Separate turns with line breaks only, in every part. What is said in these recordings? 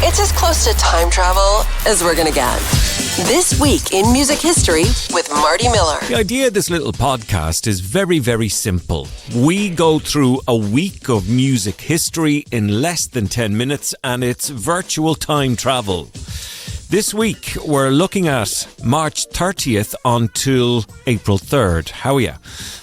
It's as close to time travel as we're gonna get. This week in music history with Marty Miller.
The idea of this little podcast is very, very simple. We go through a week of music history in less than 10 minutes, and it's virtual time travel. This week, we're looking at March 30th until April 3rd. How are you?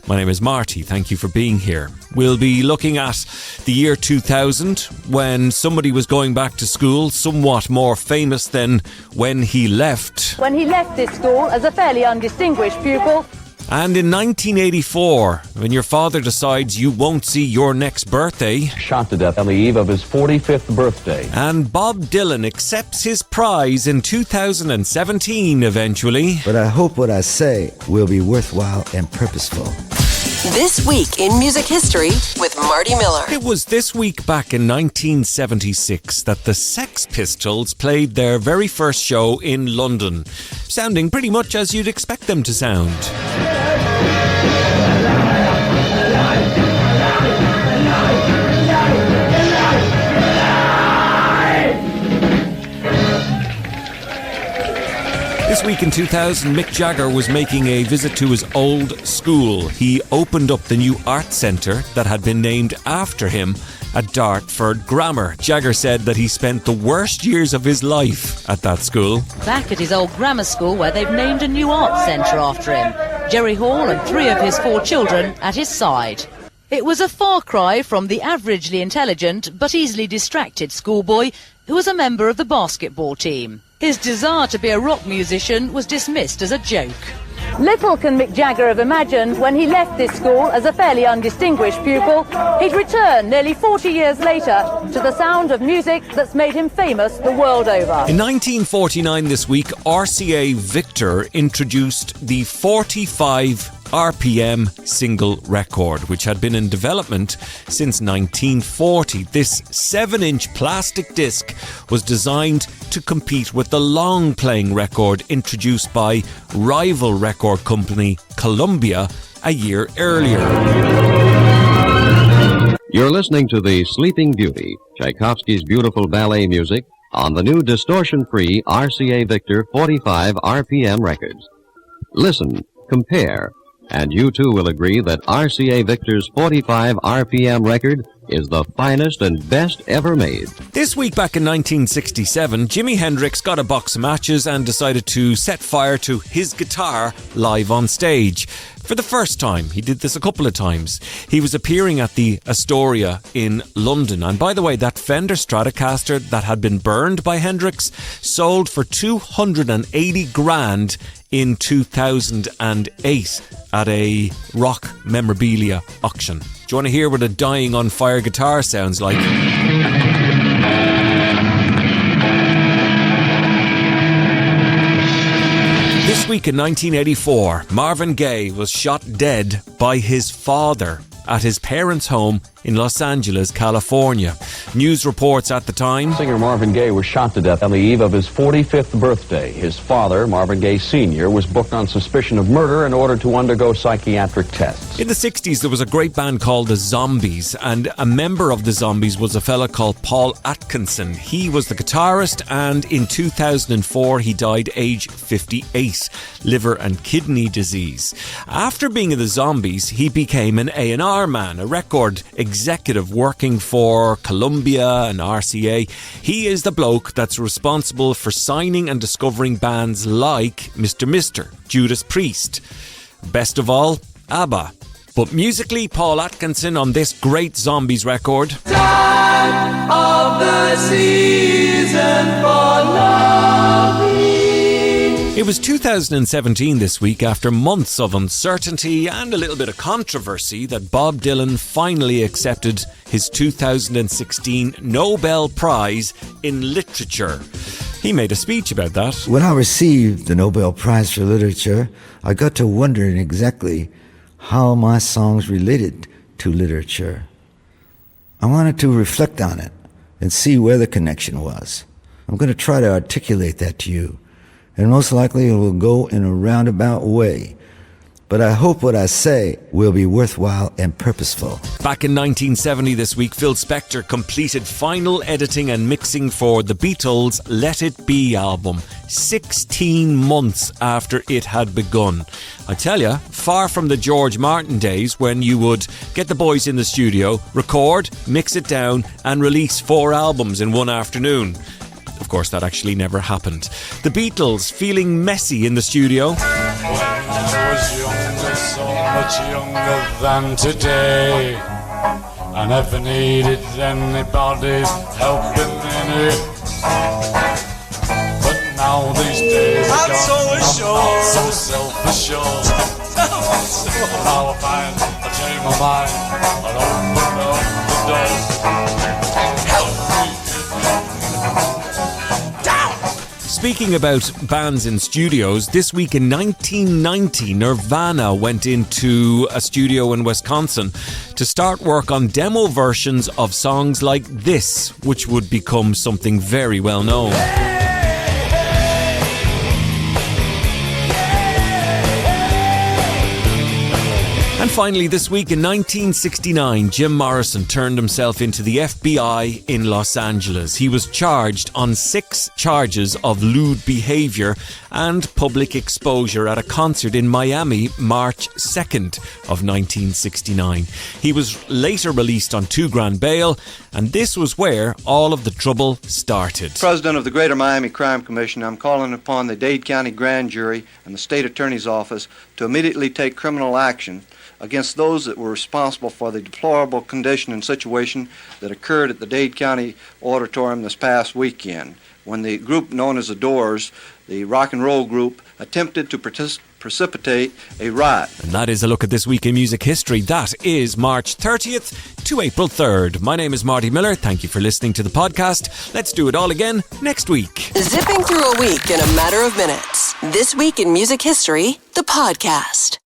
My name is Marty. Thank you for being here. We'll be looking at the year 2000, when somebody was going back to school, somewhat more famous than when he left.
When he left this school as a fairly undistinguished pupil.
And in 1984, when your father decides you won't see your next birthday.
Shot to death on the eve of his 45th birthday.
And Bob Dylan accepts his prize in 2017 eventually.
But I hope what I say will be worthwhile and purposeful.
This week in music history with Marty Miller.
It was this week back in 1976 that the Sex Pistols played their very first show in London, sounding pretty much as you'd expect them to sound. This week in 2000, Mick Jagger was making a visit to his old school. He opened up the new art centre that had been named after him at Dartford Grammar. Jagger said that he spent the worst years of his life at that school.
Back at his old grammar school, where they've named a new art centre after him. Jerry Hall and 3 of his 4 children at his side. It was a far cry from the averagely intelligent but easily distracted schoolboy who was a member of the basketball team. His desire to be a rock musician was dismissed as a joke. Little can Mick Jagger have imagined when he left this school as a fairly undistinguished pupil, he'd return nearly 40 years later to the sound of music that's made him famous the world over.
In 1949 this week, RCA Victor introduced the 45 RPM single record, which had been in development since 1940. This 7-inch plastic disc was designed to compete with the long-playing record introduced by rival record company Columbia a year earlier.
You're listening to The Sleeping Beauty, Tchaikovsky's beautiful ballet music, on the new distortion-free RCA Victor 45 RPM records. Listen, compare, and you too will agree that RCA Victor's 45 RPM record is the finest and best ever made.
This week back in 1967, Jimi Hendrix got a box of matches and decided to set fire to his guitar live on stage. For the first time, he did this a couple of times. He was appearing at the Astoria in London. And by the way, that Fender Stratocaster that had been burned by Hendrix sold for 280 grand in 2008 at a rock memorabilia auction. Do you want to hear what a dying on fire guitar sounds like? This week in 1984, Marvin Gaye was shot dead by his father at his parents' home in Los Angeles, California. News reports at the time.
Singer Marvin Gaye was shot to death on the eve of his 45th birthday. His father, Marvin Gaye Sr., was booked on suspicion of murder and ordered to undergo psychiatric tests.
In the 60s, there was a great band called the Zombies, and a member of the Zombies was a fella called Paul Atkinson. He was the guitarist, and in 2004, he died age 58, liver and kidney disease. After being in the Zombies, he became an A&R man, a record executive working for Columbia and RCA. He is the bloke that's responsible for signing and discovering bands like Mr. Mister, Judas Priest. Best of all, ABBA. But musically, Paul Atkinson on this great Zombies record.
Time of the season for loving.
It was 2017 this week, after months of uncertainty and a little bit of controversy, that Bob Dylan finally accepted his 2016 Nobel Prize in Literature. He made a speech about that.
When I received the Nobel Prize for Literature, I got to wondering exactly how my songs related to literature. I wanted to reflect on it and see where the connection was. I'm going to try to articulate that to you, and most likely it will go in a roundabout way. but I hope what I say will be worthwhile and purposeful.
Back in 1970 this week, Phil Spector completed final editing and mixing for the Beatles' Let It Be album, 16 months after it had begun. I tell you, far from the George Martin days when you would get the boys in the studio, record, mix it down and release 4 albums in one afternoon. Of course, that actually never happened. The Beatles feeling messy in the studio.
When I was younger, so much younger than today, I never needed anybody's help in any. But now these days I'm not so self-assured. Now I find I change my mind and open up the door. Help me.
Speaking about bands in studios, this week in 1990, Nirvana went into a studio in Wisconsin to start work on demo versions of songs like this, which would become something very well known. And finally, this week in 1969, Jim Morrison turned himself into the FBI in Los Angeles. He was charged on 6 charges of lewd behaviour and public exposure at a concert in Miami, March 2nd of 1969. He was later released on $2,000 bail, and this was where all of the trouble started.
President of the Greater Miami Crime Commission, I'm calling upon the Dade County Grand Jury and the State Attorney's Office to immediately take criminal action against those that were responsible for the deplorable condition and situation that occurred at the Dade County Auditorium this past weekend, when the group known as the Doors, the rock and roll group, attempted to precipitate a riot.
And that is a look at this week in music history. That is March 30th to April 3rd. My name is Marty Miller. Thank you for listening to the podcast. Let's do it all again next week.
Zipping through a week in a matter of minutes. This week in music history, the podcast.